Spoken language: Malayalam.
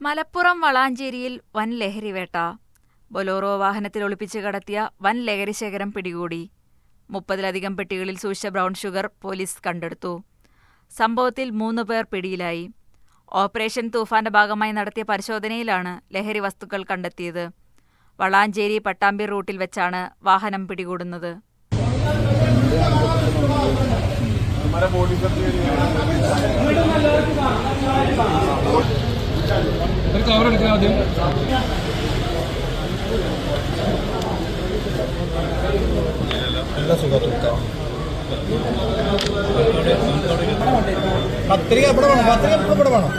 മലപ്പുറം വളാഞ്ചേരിയിൽ വൻ ലഹരിവേട്ട. ബൊലോറോ വാഹനത്തിൽ ഒളിപ്പിച്ച് കടത്തിയ വൻ ലഹരിശേഖരം പിടികൂടി. 30-ലധികം പെട്ടികളിൽ സൂക്ഷിച്ച ബ്രൗൺ ഷുഗർ പോലീസ് കണ്ടെടുത്തു. സംഭവത്തിൽ 3 പേർ പിടിയിലായി. ഓപ്പറേഷൻ തൂഫാന്റെ ഭാഗമായി നടത്തിയ പരിശോധനയിലാണ് ലഹരി വസ്തുക്കൾ കണ്ടെത്തിയത്. വളാഞ്ചേരി പട്ടാമ്പി റൂട്ടിൽ വെച്ചാണ് വാഹനം പിടികൂടുന്നത്. പത്രിക ഇവിടെ വേണം, പത്രിക ഇവിടെ വേണം.